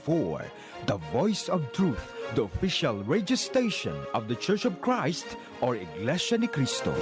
2024. The Voice of Truth, the official radio station of the Church of Christ, or Iglesia ni Cristo.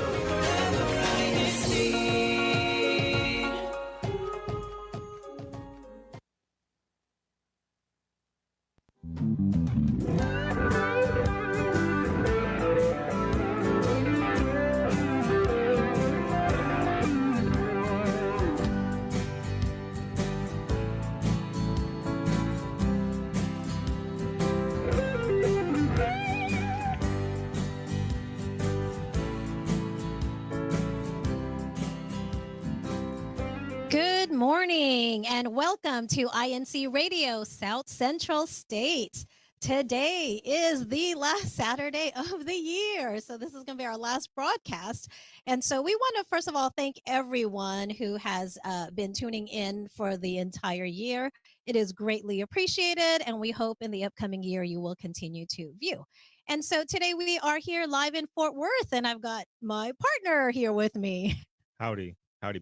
Good morning and welcome to INCRadio South Central States. Today is the last Saturday of the year. So this is going to be our last broadcast. And so we want to, first of all, thank everyone who has been tuning in for the entire year. It is greatly appreciated. And we hope in the upcoming year you will continue to view. And so today we are here live in Fort Worth, and I've got my partner here with me. Howdy,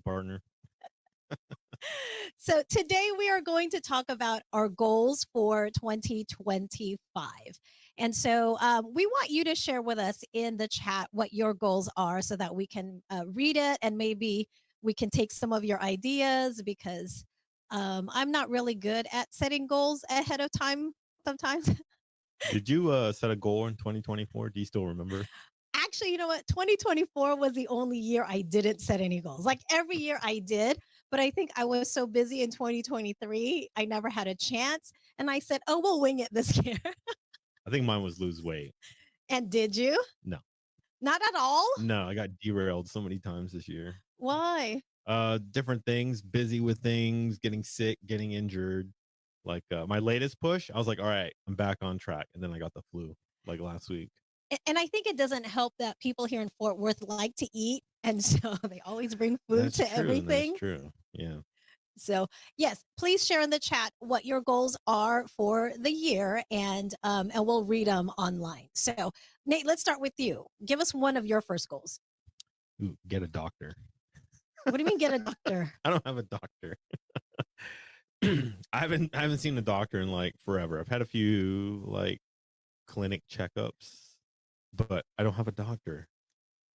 partner. So today we are going to talk about our goals for 2025. And so we want you to share with us in the chat what your goals are so that we can read it, and maybe we can take some of your ideas, because I'm not really good at setting goals ahead of time sometimes. Did you set a goal in 2024? Do you still remember? Actually, you know what? 2024 was the only year I didn't set any goals. Like every year I did, but I think I was so busy in 2023, I never had a chance. And I said, oh, we'll wing it this year. I think mine was lose weight. And did you? No. Not at all? No, I got derailed so many times this year. Why? Different things, busy with things, getting sick, getting injured. Like my latest push, I was like, all right, I'm back on track. And then I got the flu like last week. And I think it doesn't help that people here in Fort Worth like to eat. And so they always bring food to everything. That's true. Yeah. So yes, please share in the chat what your goals are for the year, and we'll read them online. So Nate, let's start with you. Give us one of your first goals. Ooh, get a doctor. What do you mean get a doctor? I don't have a doctor. I haven't seen a doctor in like forever. I've had a few like clinic checkups, but I don't have a doctor.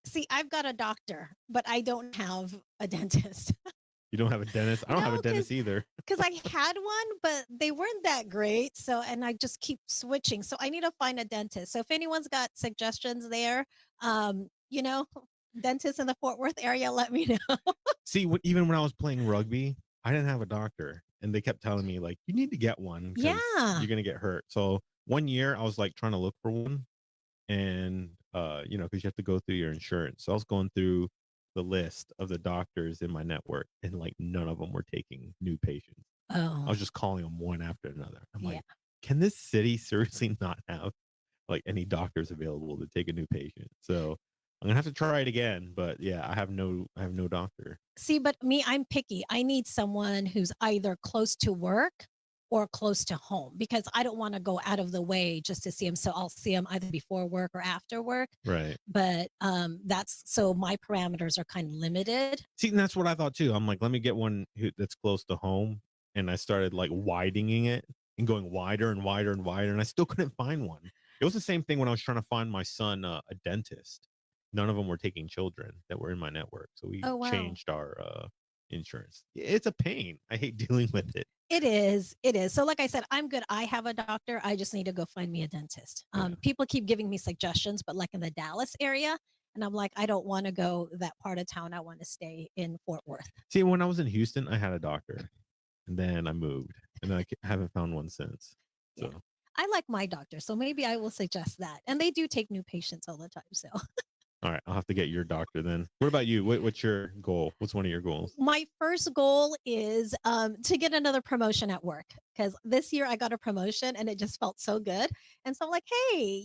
See, I've got a doctor, but I don't have a dentist. You don't have a dentist? I don't have a dentist either. Because I had one, but they weren't that great. So, and I just keep switching. So I need to find a dentist. So if anyone's got suggestions there, dentists in the Fort Worth area, let me know. See, even when I was playing rugby, I didn't have a doctor. And they kept telling me, like, you need to get one. Yeah. You're going to get hurt. So one year I was like trying to look for one. And, because you have to go through your insurance. So I was going through the list of the doctors in my network, and like none of them were taking new patients. Oh. I was just calling them one after another. I'm like, can this city seriously not have like any doctors available to take a new patient? So I'm gonna have to try it again. But yeah, I have no doctor. See, but me, I'm picky. I need someone who's either close to work or close to home, because I don't want to go out of the way just to see him. So I'll see him either before work or after work. Right. But so my parameters are kind of limited. See, and that's what I thought too. I'm like, let me get one that's close to home. And I started like widening it and going wider and wider and wider. And I still couldn't find one. It was the same thing when I was trying to find my son a dentist. None of them were taking children that were in my network. So we changed our insurance. It's a pain. I hate dealing with it. It is. So like I said, I'm good. I have a doctor. I just need to go find me a dentist. People keep giving me suggestions, but like in the Dallas area. And I'm like, I don't want to go that part of town. I want to stay in Fort Worth. See, when I was in Houston, I had a doctor, and then I moved, and I haven't found one since. So I like my doctor. So maybe I will suggest that. And they do take new patients all the time. So. All right, I'll have to get your doctor then. What about you? What's your goal? What's one of your goals? My first goal is to get another promotion at work, because this year I got a promotion and it just felt so good. And so I'm like, hey,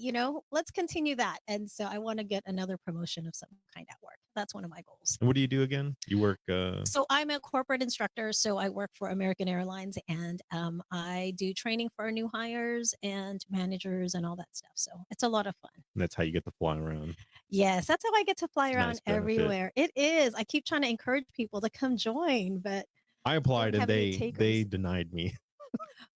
let's continue that. And so I want to get another promotion of some kind at work. That's one of my goals. And what do you do again? You work? So I'm a corporate instructor. So I work for American Airlines, and I do training for new hires and managers and all that stuff. So it's a lot of fun. And that's how you get to fly around. Yes, that's how I get to fly around everywhere. It is. I keep trying to encourage people to come join, but I applied and they denied me.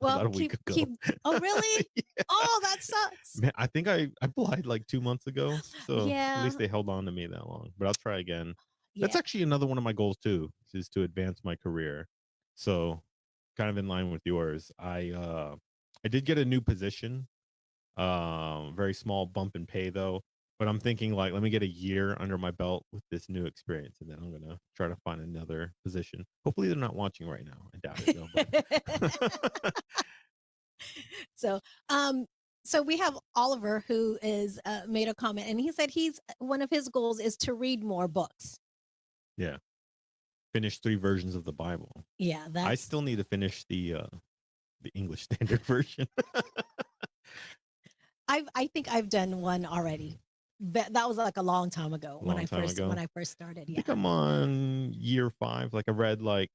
Well, about a week ago. keep. Oh, really? Yeah. Oh, that sucks. Man, I think I applied like 2 months ago, so at Yeah, least they held on to me that long. But I'll try again. That's yeah. actually another one of my goals too, is to advance my career. So kind of in line with yours. I did get a new position. Very small bump in pay though. But I'm thinking like, let me get a year under my belt with this new experience, and then I'm gonna try to find another position. Hopefully, they're not watching right now. I doubt it though. But So, um, so we have Oliver who is made a comment, and he said he's one of his goals is to read more books. yeah, finish 3 versions of the Bible. Yeah, I that's. still need to finish the English Standard Version. I think I've done one already. That was like a long time ago A long time ago. when I first started. I Yeah. think I'm on year 5. Like I read like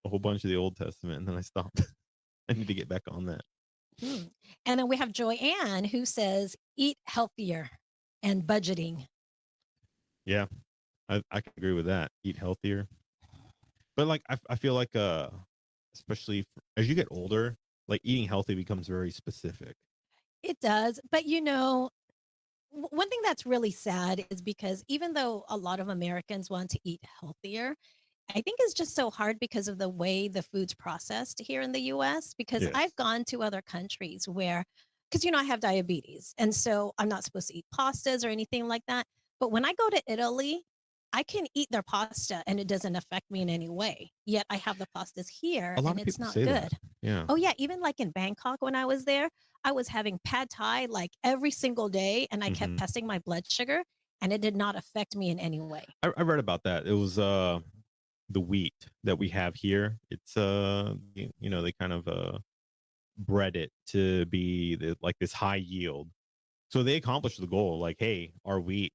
a whole bunch of the Old Testament, and then I stopped. I need to get back on that. Hmm. And then we have Joanne who says eat healthier and budgeting. Yeah, I can agree with that. Eat healthier, but like I feel like especially as you get older, like eating healthy becomes very specific. It does, but one thing that's really sad is because even though a lot of Americans want to eat healthier, I think it's just so hard because of the way the food's processed here in the US. Because Yes. I've gone to other countries where, because I have diabetes, and so I'm not supposed to eat pastas or anything like that. But when I go to Italy, I can eat their pasta and it doesn't affect me in any way. Yet I have the pastas here A lot and of it's people not say good. that. Yeah. Oh yeah, even like in Bangkok when I was there, I was having pad thai like every single day and I kept Mhm. testing my blood sugar and it did not affect me in any way. I read about that. It was the wheat that we have here. It's they kind of bred it to be like this high yield. So they accomplished the goal. Like, hey, our wheat,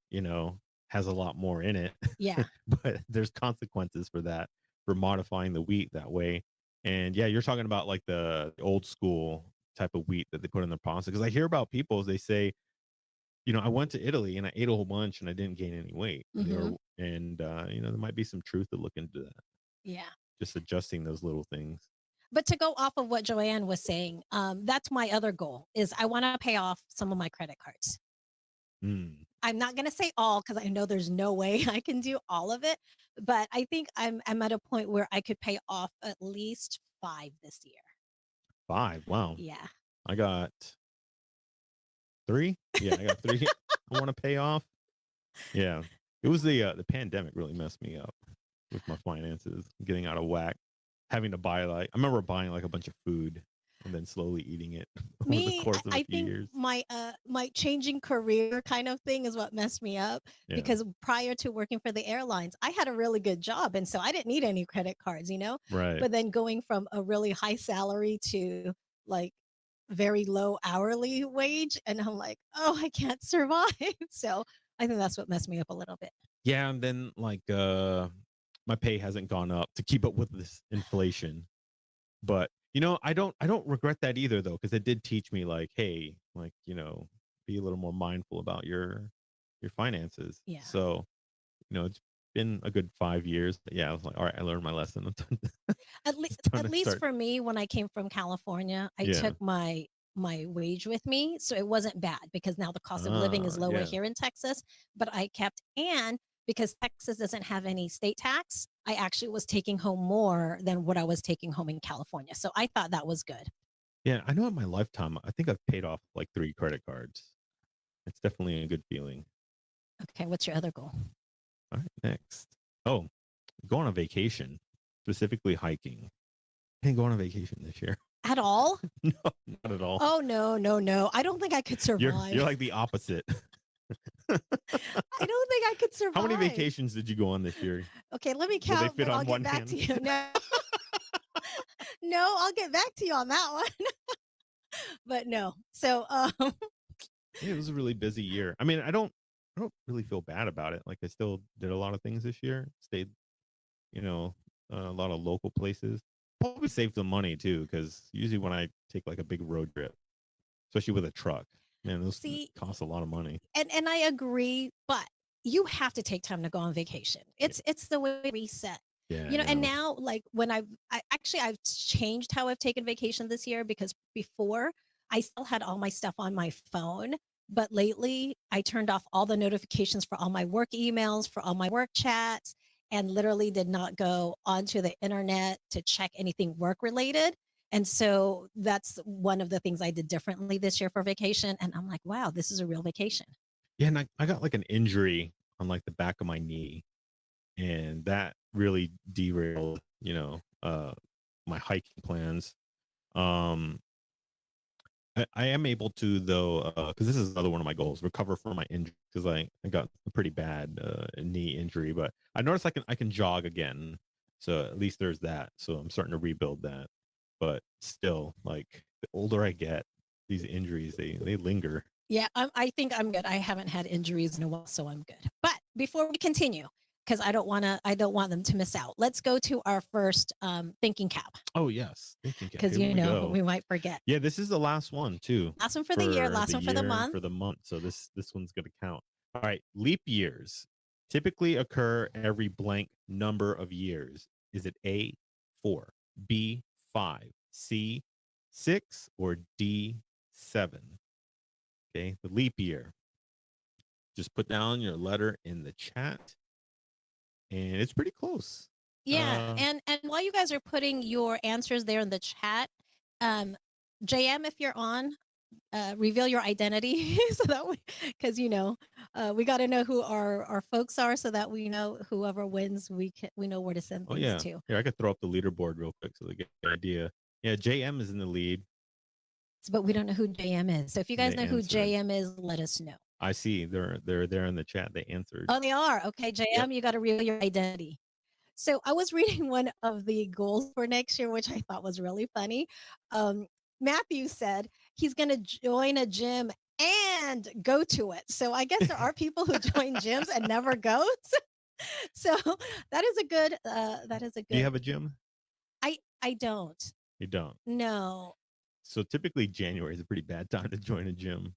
has a lot more in it, Yeah. but there's consequences for that, for modifying the wheat that way. And yeah, you're talking about like the old school type of wheat that they put in their pasta. Because I hear about people, they say, I went to Italy and I ate a whole bunch and I didn't gain any weight. Hmm. There might be some truth to look into that. Yeah. Just adjusting those little things. But to go off of what Joanne was saying, that's my other goal is I want to pay off some of my credit cards. Mm. I'm not going to say all because I know there's no way I can do all of it, but I think I'm at a point where I could pay off at least 5 this year. 5. Wow. Yeah. I got 3. Yeah, I got 3. I want to pay off. Yeah. It was the pandemic really messed me up with my finances, getting out of whack, having to buy I remember buying like a bunch of food and then slowly eating it over the Me, course of a I few think years. my changing career kind of thing is what messed me up Yeah. because prior to working for the airlines, I had a really good job and so I didn't need any credit cards, Right. But then going from a really high salary to like very low hourly wage and I'm like, "Oh, I can't survive." So, I think that's what messed me up a little bit. Yeah, and then like my pay hasn't gone up to keep up with this inflation. But I don't regret that either though, because it did teach me like, hey, like, be a little more mindful about your finances. Yeah. So, it's been a good 5 years. But yeah, I was like, all right, I learned my lesson. It's time At to least start. for me when I came from California, I Yeah. took my wage with me, so it wasn't bad because now the cost of living is lower Yeah. here in Texas, but I kept and because Texas doesn't have any state tax, I actually was taking home more than what I was taking home in California. So I thought that was good. Yeah. I know in my lifetime, I think I've paid off like 3 credit cards. It's definitely a good feeling. Okay, what's your other goal? All right, next. Oh, go on a vacation, specifically hiking. I didn't go on a vacation this year. At all? No, not at all. Oh no, no, no. I don't think I could You're survive. like the opposite. I don't think I could survive. How many vacations did you go on this year? Okay, let me Will they count, fit but I'll on get one back hand? to you. No. No, I'll get back to you on that one. But no. So Yeah, it was a really busy year. I mean, I don't really feel bad about it. Like I still did a lot of things this year. Stayed, you know, a lot of local places. Probably saved some money too, because usually when I take like a big road trip, especially with a truck, man, those see, cost a lot of money. and I agree, but you have to take time to go on vacation. It's the way we reset. Yeah, You know, I and know. now like I've changed how I've taken vacation this year, because before I still had all my stuff on my phone, but lately I turned off all the notifications for all my work emails, for all my work chats, and literally did not go onto the internet to check anything work related. And so that's one of the things I did differently this year for vacation. And I'm like, wow, this is a real vacation. Yeah, and I got like an injury on like the back of my knee, and that really derailed, my hiking plans. Um, I am able to though, because this is another one of my goals: recover from my injury. Because I got a pretty bad knee injury, but I noticed I can jog again. So at least there's that. So I'm starting to rebuild that. But still, like the older I get, these injuries they linger. Yeah, I think I'm good. I haven't had injuries in a while, so I'm good. But before we continue, because I don't want them to miss out. Let's go to our first thinking cap, Oh yes, thinking cap. because Here we go. we might forget. Yeah, this is the last one too Last one for the year, last one for the and month. for the month. So this one's gonna count. All right, leap years typically occur every blank number of years. Is it A 4, B 5, C 6, or D 7? Okay, the leap year. Just put down your letter in the chat, and it's pretty close. Yeah, and while you guys are putting your answers there in the chat, um, JM, if you're on, reveal your identity so that we, because we got to know who our folks are, so that we know whoever wins, we know where to send Oh things yeah, to. here I could throw up the leaderboard real quick so they get the idea. Yeah, JM is in the lead. But we don't know who JM is. So if you guys They know who answered. JM is, let us know. I see. They're there in the chat. They answered. Oh, they are. Okay, JM, Yep. you got to reveal your identity. So I was reading one of the goals for next year, which I thought was really funny. Matthew said he's going to join a gym and go to it. So I guess there are people who join gyms and never go. So that is a good. That is a Do you good. have a gym? I don't. You don't. No. So typically January is a pretty bad time to join a gym.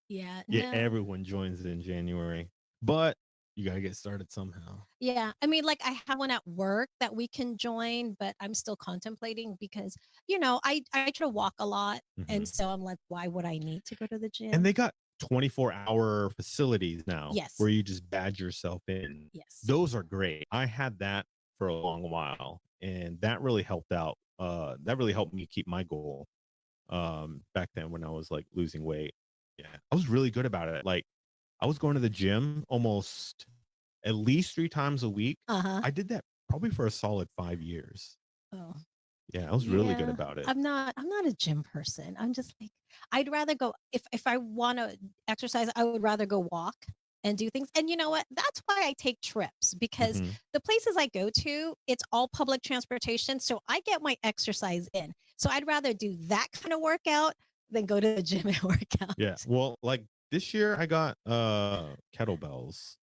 Yeah. Yeah, No. everyone joins it in January, but you gotta get started somehow. Yeah. I mean, like I have one at work that we can join, but I'm still contemplating because, I try to walk a lot. And Mhm. so I'm like, why would I need to go to the gym? And they got 24-hour facilities now. Yes. Where you just badge yourself in. Yes. Those are great. I had that for a long while, and that really helped out. That really helped me keep my goal. Back then when I was like losing weight. Yeah. I was really good about it. Like I was going to the gym almost at least 3 times a week. Uh-huh. I did that probably for a solid 5 years. Oh. Yeah, I was really good Yeah, about it. I'm not a gym person. I'm just like, I'd rather go if I want to exercise, I would rather go walk and do things. And you know what? That's why I take trips, because Mhm. the places I go to, it's all public transportation, so I get my exercise in. So I'd rather do that kind of workout than go to the gym and work out. Yeah. Well, like this year I got kettlebells,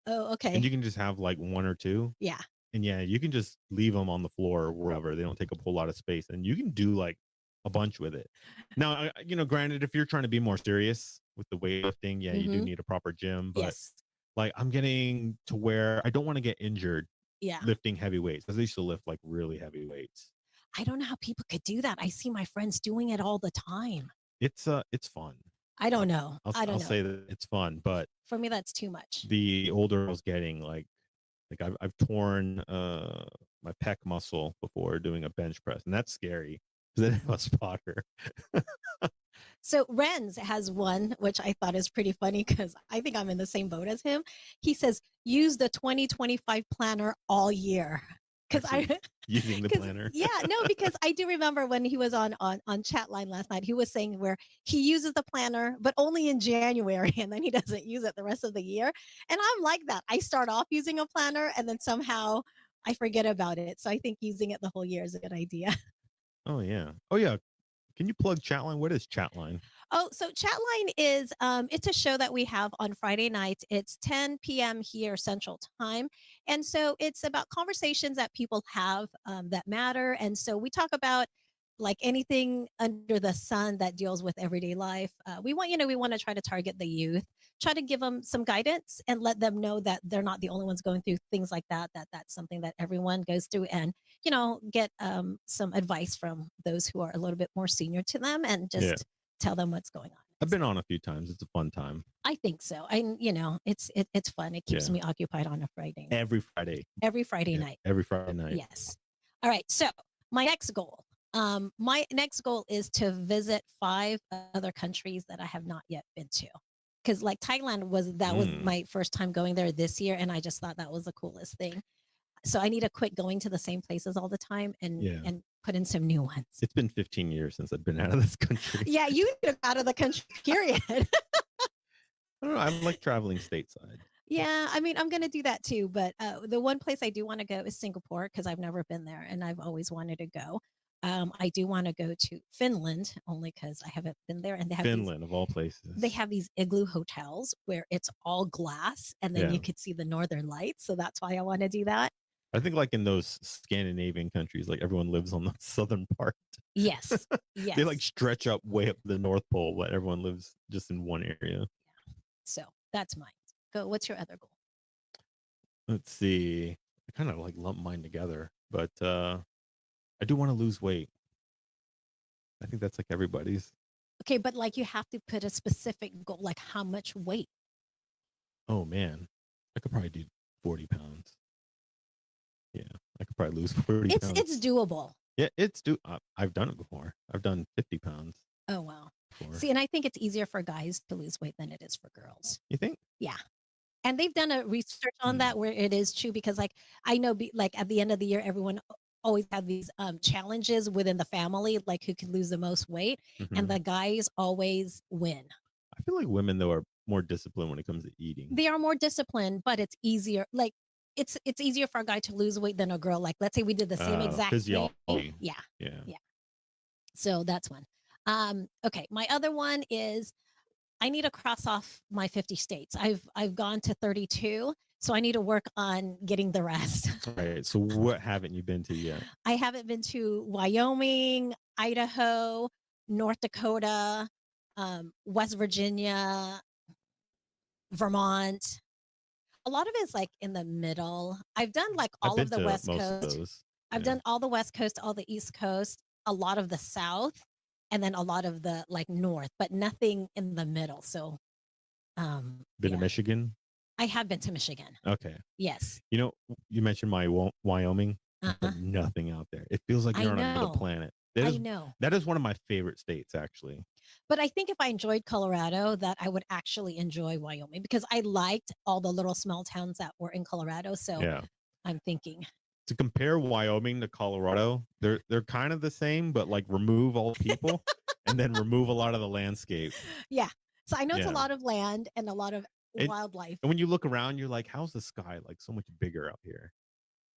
Oh, and okay. you can just have like 1 or 2. Yeah. And yeah, you can just leave them on the floor or wherever. They don't take up a whole lot of space, and you can do like a bunch with it. Now, granted, if you're trying to be more serious with the weightlifting, yeah, you do Mhm. need a proper gym. But Yes. like, I'm getting to where I don't want to get injured Yeah. lifting heavy weights, because I used to lift like really heavy weights. I don't know how people could do that. I see my friends doing it all the time. It's fun. I don't know. I don't I'll know. say that it's fun, but For me, that's too much. the older I was getting, like I've torn my pec muscle before doing a bench press, and that's scary because I didn't have a spotter. So Renz has one, which I thought is pretty funny because I think I'm in the same boat as him. He says, use the 2025 planner all year. Because Actually, using the planner. yeah, no, because I do remember when he was on chat line last night, he was saying where he uses the planner, but only in January, and then he doesn't use it the rest of the year. And I'm like that. I start off using a planner and then somehow I forget about it. So I think using it the whole year is a good idea. Oh yeah. Oh yeah. Can you plug Chatline? What is Chatline? Oh, so Chatline is it's a show that we have on Friday nights. It's 10 p.m. here Central Time, and so it's about conversations that people have that matter. And so we talk about like anything under the sun that deals with everyday life. We want, we want to try to target the youth, try to give them some guidance and let them know that they're not the only ones going through things like that, that's something that everyone goes through, and, get some advice from those who are a little bit more senior to them and just tell them what's going on. I've been on a few times. It's a fun time. I think so. It's fun. It keeps me occupied on a Friday night. Every Friday. Every Friday night. Every Friday night. Yes. All right. So my next goal. My next goal is to visit 5 other countries that I have not yet been to. Because like Thailand was my first time going there this year, and I just thought that was the coolest thing. So I need to quit going to the same places all the time and put in some new ones. It's been 15 years since I've been out of this country. Yeah, you need to get out of the country, period. I don't know. I like traveling stateside. Yeah, I mean, I'm going to do that too. But the one place I do want to go is Singapore, because I've never been there and I've always wanted to go. I do want to go to Finland only because I haven't been there. And they have Finland, of all places. They have these igloo hotels where it's all glass and then you could see the northern lights. So that's why I want to do that. I think like in those Scandinavian countries, like everyone lives on the southern part. Yes. Yes. They like stretch up way up the North Pole, but everyone lives just in one area. Yeah. So that's mine. Go. What's your other goal? Let's see. I kind of like lump mine together, but I do want to lose weight. I think that's like everybody's. Okay, but like you have to put a specific goal, like how much weight? Oh man, I could probably do 40 pounds. Yeah, I could probably lose 40 pounds. It's doable. Yeah, I've done it before. I've done 50 pounds. Oh, wow. Before. See, and I think it's easier for guys to lose weight than it is for girls. You think? Yeah. And they've done a research on that where it is true, because like I know like at the end of the year, everyone always have these challenges within the family, like who could lose the most weight. And the guys always win. I feel like women, though, are more disciplined when it comes to eating. They are more disciplined, but it's easier. Like it's easier for a guy to lose weight than a girl. Like let's say we did the same exact physiology. thing. Yeah. So that's one. Okay, my other one is I need to cross off my 50 states. I've gone to 32, so I need to work on getting the rest. Right. So what haven't you been to yet? I haven't been to Wyoming, Idaho, North Dakota, West Virginia, Vermont. A lot of it is like in the middle. I've done like all of the West Coast. I've done all the West Coast, all the East Coast, a lot of the South, and then a lot of the like North, but nothing in the middle. So, been to Michigan? I have been to Michigan. Okay. Yes. You know, you mentioned Wyoming. Nothing out there. It feels like you're on another planet. I know. That is one of my favorite states, actually. But I think if I enjoyed Colorado, that I would actually enjoy Wyoming, because I liked all the little small towns that were in Colorado. So I'm thinking to compare Wyoming to Colorado, they're kind of the same, but like remove all people and then remove a lot of the landscape. Yeah. So I know it's a lot of land and a lot of wildlife. And when you look around, you're like, how's the sky like so much bigger out here?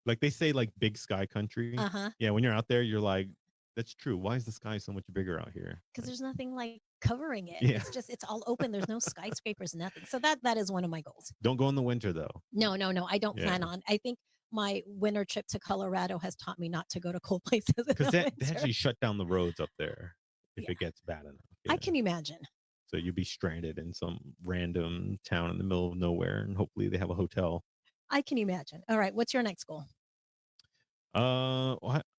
Like they say, like big sky country. Yeah. When you're out there, you're like, that's true. Why is the sky so much bigger out here? Because there's nothing like covering it. Yeah. It's all open. There's no skyscrapers, nothing. So that is one of my goals. Don't go in the winter though. No. I don't plan on. I think my winter trip to Colorado has taught me not to go to cold places. Because they actually shut down the roads up there if it gets bad enough. Yeah. I can imagine. So you'll be stranded in some random town in the middle of nowhere, and hopefully they have a hotel. I can imagine. All right. What's your next goal?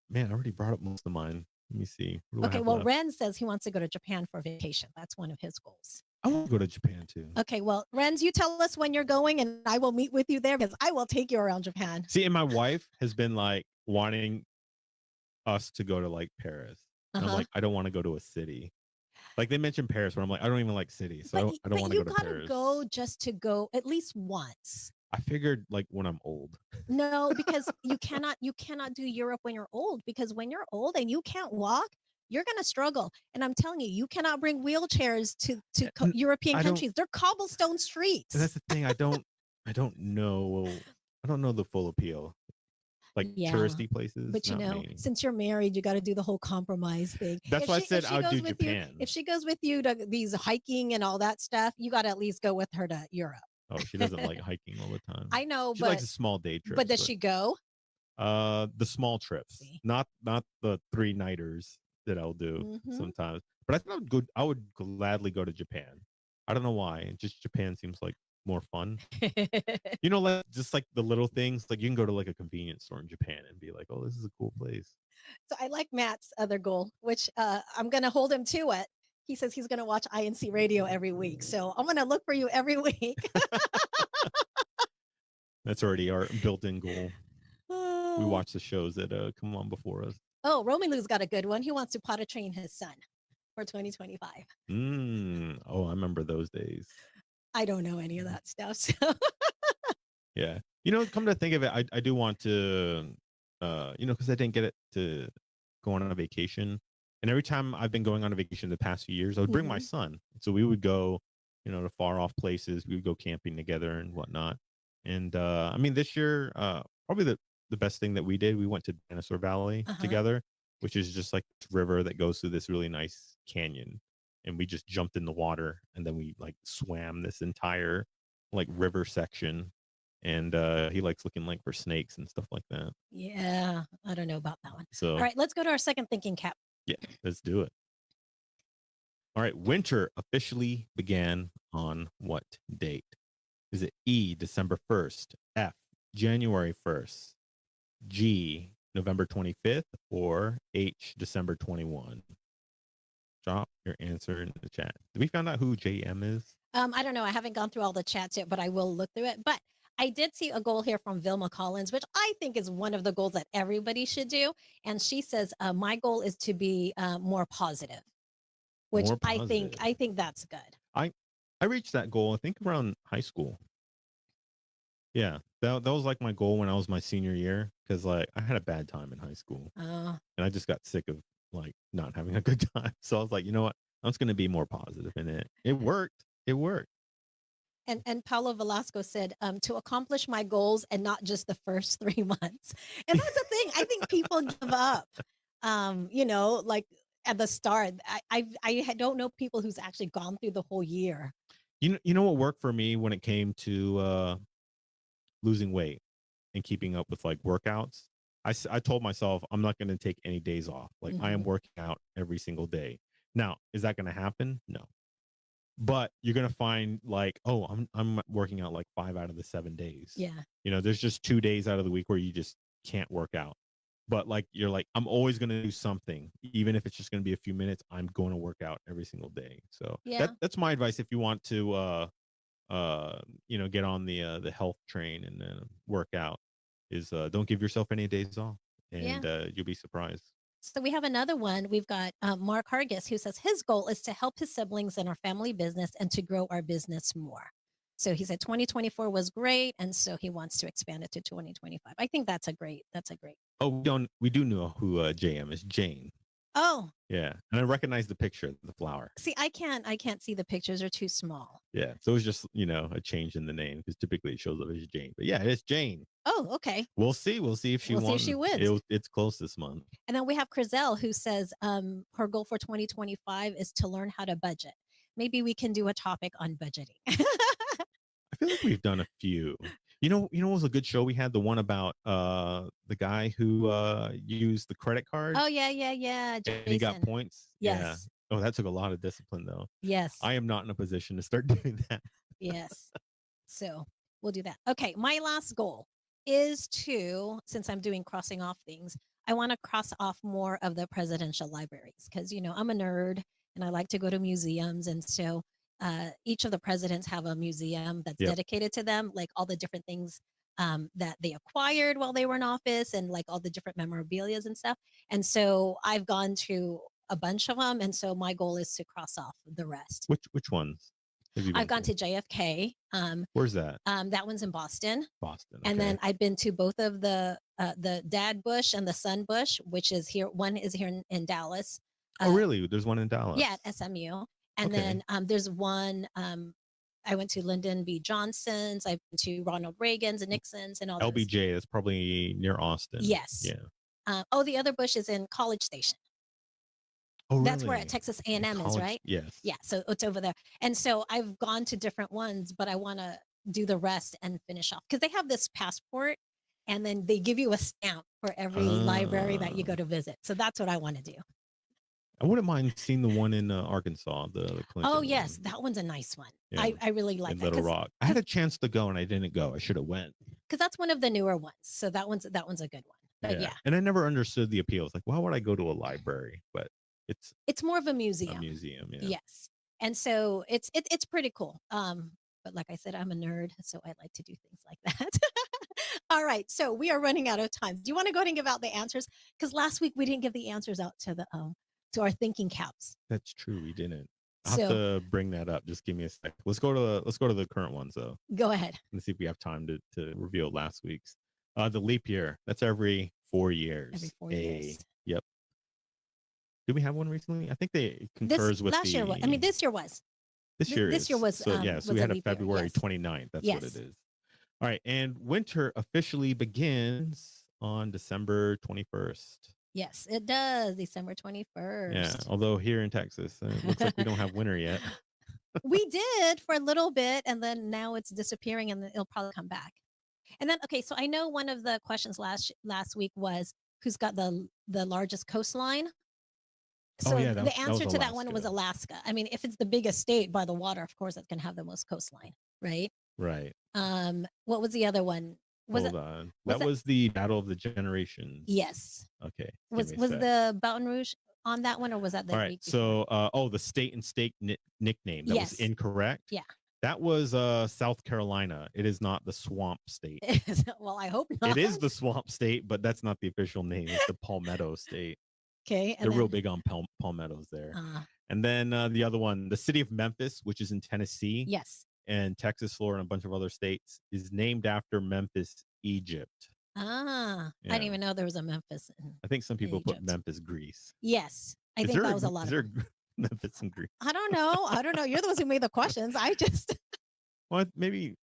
Man, I already brought up most of mine. Let me see. Okay, well, Ren says he wants to go to Japan for vacation. That's one of his goals. I want to go to Japan too. Okay, well, Renz, you tell us when you're going and I will meet with you there, because I will take you around Japan. See, and my wife has been like wanting us to go to like Paris. And I'm like, I don't want to go to a city. Like they mentioned Paris, but I'm like, I don't even like cities. So I don't want to go to Paris. You gotta go just to go at least once. I figured like when I'm old. No, because you cannot do Europe when you're old, because when you're old and you can't walk, you're going to struggle. And I'm telling you, you cannot bring wheelchairs to European countries. They're cobblestone streets. And that's the thing. I don't know. I don't know the full appeal. Like touristy places. But since you're married, you got to do the whole compromise thing. That's why I said I would do Japan. If she goes with you to these hiking and all that stuff, you got to at least go with her to Europe. Oh, she doesn't like hiking all the time. I know, she likes a small day trip. But does she go? The small trips, not the 3-nighters that I'll do Mhm. sometimes. But I think I would gladly go to Japan. I don't know why. Just Japan seems like more fun. Like just like the little things. Like you can go to like a convenience store in Japan and be like, "Oh, this is a cool place." So I like Matt's other goal, which I'm going to hold him to it. He says he's going to watch INC Radio every week. So I'm going to look for you every week. That's already our built-in goal. We Oh, watch the shows that come on before us. Romy Lou's got a good one. He wants to potty train his son for 2025. Oh, I remember those days. I don't know any of that stuff. So. Yeah. Come to think of it, I do want to, because I didn't get it to go on a vacation. And every time I've been going on a vacation the past few years, I would bring my son. So we would go, to far off places. We would go camping together and whatnot. And this year, probably the best thing that we did, we went to Dinosaur Valley together, which is just like this river that goes through this really nice canyon. And we just jumped in the water and then we like swam this entire like river section. And he likes looking like for snakes and stuff like that. Yeah, I don't know about that one. So all right, let's go to our second thinking cap. Yeah, let's do it. All right, winter officially began on what date? Is it E, December 1st, F, January 1st, G, November 25th, or H, December 21? Drop your answer in the chat. Did we find out who JM is? I don't know. I haven't gone through all the chats yet, but I will look through it. But I did see a goal here from Vilma Collins, which I think is one of the goals that everybody should do. And she says, my goal is to be more positive, which More I positive. think that's good. I reached that goal, I think around high school. Yeah, that was like my goal when I was my senior year, because like I had a bad time in high school and I just got sick of like not having a good time. So I was like, you know what? I'm just going to be more positive, and it worked. It worked. And Paulo Velasco said, to accomplish my goals and not just the first 3 months. And that's the thing. I think people give up, like at the start. I don't know people who's actually gone through the whole year. You know what worked for me when it came to losing weight and keeping up with like workouts? I told myself I'm not going to take any days off. Like I am working out every single day. Now, is that going to happen? No. But you're going to find like, oh, I'm working out like 5 out of the 7 days. Yeah. There's just 2 days out of the week where you just can't work out. But like you're like, I'm always going to do something, even if it's just going to be a few minutes. I'm going to work out every single day. So Yeah. that's my advice if you want to get on the health train and work out, is don't give yourself any days off, and you'll be surprised. So we have another one. We've got Mark Hargis, who says his goal is to help his siblings in our family business and to grow our business more. So he said 2024 was great, and so he wants to expand it to 2025. I think that's a great. Oh, we do know who JM is. Jane. Oh, yeah, and I recognize the picture of the flower. See, I can't see the pictures; are too small. Yeah, so it was just a change in the name, because typically it shows up as Jane. But yeah, it's Jane. Oh, okay. We'll see if she wins. She wins. It's close this month. And then we have Crizel, who says her goal for 2025 is to learn how to budget. Maybe we can do a topic on budgeting. I feel like we've done a few. What was a good show we had? The one about the guy who used the credit card. Oh yeah. Jason. And he got points. Yes. Yeah. Oh, that took a lot of discipline though. Yes. I am not in a position to start doing that. Yes. So we'll do that. Okay. My last goal is to, since I'm doing crossing off things, I want to cross off more of the presidential libraries, because I'm a nerd and I like to go to museums. And so each of the presidents have a museum that's dedicated to them, like all the different things that they acquired while they were in office, and like all the different memorabilia and stuff. And so I've gone to a bunch of them, and so my goal is to cross off the rest. Which ones? I've gone to JFK. Where's that? That one's in Boston. Boston. And then I've been to both of the Dad Bush and the Son Bush, which is here. One is here in Dallas. Oh, really? There's one in Dallas. Yeah, at SMU. And then there's one. I went to Lyndon B. Johnson's. I've been to Ronald Reagan's and Nixon's and all. LBJ. That's probably near Austin. Yes. Yeah. The other Bush is in College Station. Oh, really? That's where Texas A&M is, right? Yes. Yeah. So it's over there. And so I've gone to different ones, but I want to do the rest and finish off, because they have this passport, and then they give you a stamp for every library that you go to visit. So that's what I want to do. I wouldn't mind seeing the one in Arkansas, the Clinton Oh yes, one. that one's a nice one. Yeah, I really like in that Little because Rock. I had a chance to go and I didn't go. I should have went. that's one of the newer ones. So that one's a good one. But yeah, And I never understood the appeal. It's like, why would I go to a library? But it's more of a a museum. museum. Yeah. Yes, and so it's pretty cool. But like I said, I'm a nerd, so I like to do things like that. All right, so we are running out of time. Do you want to go ahead and give out the answers? Because last week we didn't give the answers out to our thinking caps. That's true. We didn't. I'll have So to bring that up. Just give me a sec. Let's go to the current ones though. go ahead. Let's see if we have time to reveal last week's. The leap year. That's every 4 years. Every 4 years. Yep. Did we have one recently? I think they concurs with last year. I mean, this year was. This year this year was, so yeah. So was we a had a leap year, February yes. 29th. That's what Yes. it is. All right, and winter officially begins on December 21st. Yes, it does. December 21st. Yeah, although here in Texas, it looks like we don't have winter yet. We did for a little bit, and then now it's disappearing, and then it'll probably come back. And then, okay, so I know one of the questions last week was who's got the largest coastline. So yeah, the answer to that one was Alaska. Alaska. I mean, if it's the biggest state by the water, of course, that's going to have the most coastline, right? Right. What was the other one? Hold on. That was the Battle of the Generations. Yes. Okay. Was the Baton Rouge on that one, or was that the All right. week before? So, the state and state nickname that was incorrect. Yeah. That was South Carolina. It is not the Swamp State. Well, I hope not. It is the Swamp State, but that's not the official name. It's the Palmetto State. Okay. They're real big on palmettos there. And then the other one, the city of Memphis, which is in Tennessee. Yes. And Texas, Florida, and a bunch of other states, is named after Memphis, Egypt. I didn't even know there was a Memphis. I think some people put Memphis, Greece. Yes. I think that was a lot of them. Memphis and Greece? I don't know. You're the ones who made the questions. I just. Well, maybe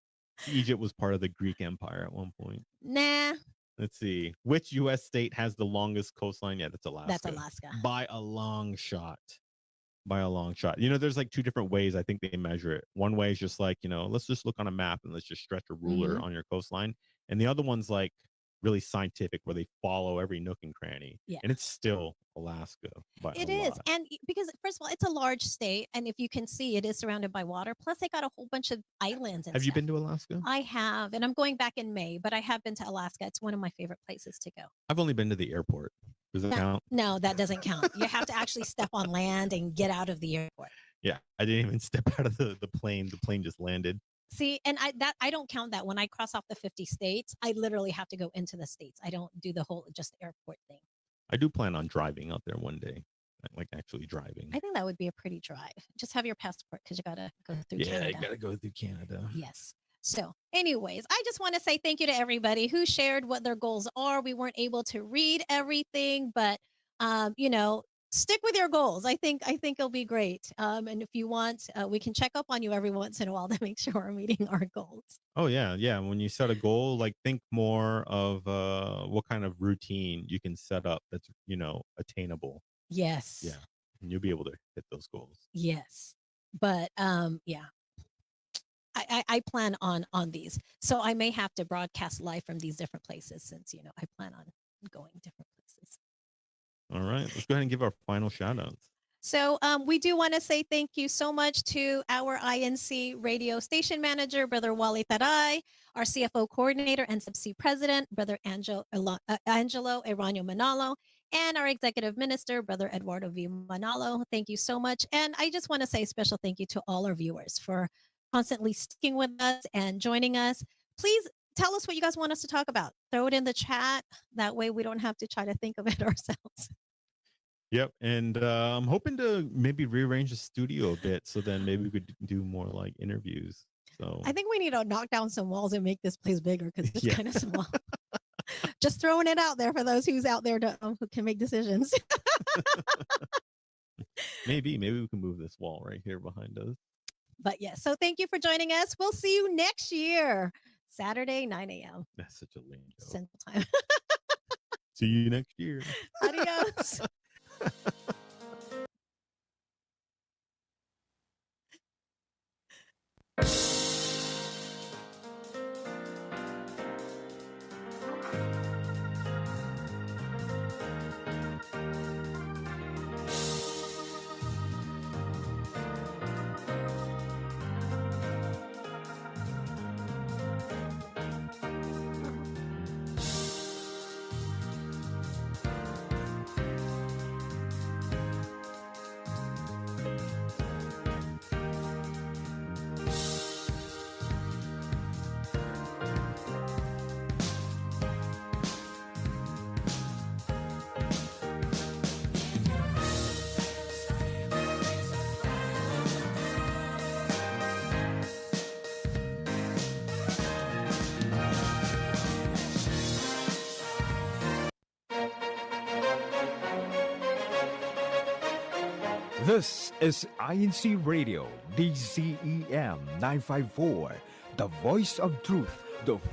Egypt was part of the Greek Empire at one point. Nah. Let's see. Which U.S. state has the longest coastline? Yeah, that's Alaska. That's Alaska. By a long shot. There's like two different ways I think they measure it. One way is just like, let's just look on a map and let's just stretch a ruler on your coastline. And the other one's like really scientific, where they follow every nook and cranny. Yeah. And it's still Alaska. It is. And because, first of all, it's a large state. And if you can see, it is surrounded by water. Plus, they got a whole bunch of islands. Have you been to Alaska? I have. And I'm going back in May, but I have been to Alaska. It's one of my favorite places to go. I've only been to the airport. Does that count? No, that doesn't count. You have to actually step on land and get out of the airport. Yeah, I didn't even step out of the plane. The plane just landed. See, and I don't count that. When I cross off the 50 states, I literally have to go into the states. I don't do the whole just airport thing. I do plan on driving out there one day, like actually driving. I think that would be a pretty drive. Just have your passport, because you got to go through Canada. Yeah, you got to go through Canada. Yes. So anyways, I just want to say thank you to everybody who shared what their goals are. We weren't able to read everything, but stick with your goals. I think it'll be great. And if you want, we can check up on you every once in a while to make sure we're meeting our goals. Oh yeah. When you set a goal, like think more of what kind of routine you can set up that's attainable. Yes. Yeah, and you'll be able to hit those goals. Yes, but yeah. I plan on these, so I may have to broadcast live from these different places, since I plan on going different places. All right, let's go ahead and give our final shout outs. So we do want to say thank you so much to our INC radio station manager, Brother Wally Taray, our CFO coordinator and Subsea president, Brother Angelo Eranio Manalo, and our executive minister, Brother Eduardo V. Manalo. Thank you so much. And I just want to say a special thank you to all our viewers for constantly sticking with us and joining us. Please tell us what you guys want us to talk about. Throw it in the chat. That way we don't have to try to think of it ourselves. Yep. And I'm hoping to maybe rearrange the studio a bit, so then maybe we could do more like interviews. So I think we need to knock down some walls and make this place bigger, because it's kind of small. Just throwing it out there for those who's out there who can make decisions. maybe we can move this wall right here behind us. But yes, so thank you for joining us. We'll see you next year, Saturday, 9 a.m. That's such a lame joke. Central Time. See you next year. Adios. This is INCRadio, DZEM 954, the voice of truth, the official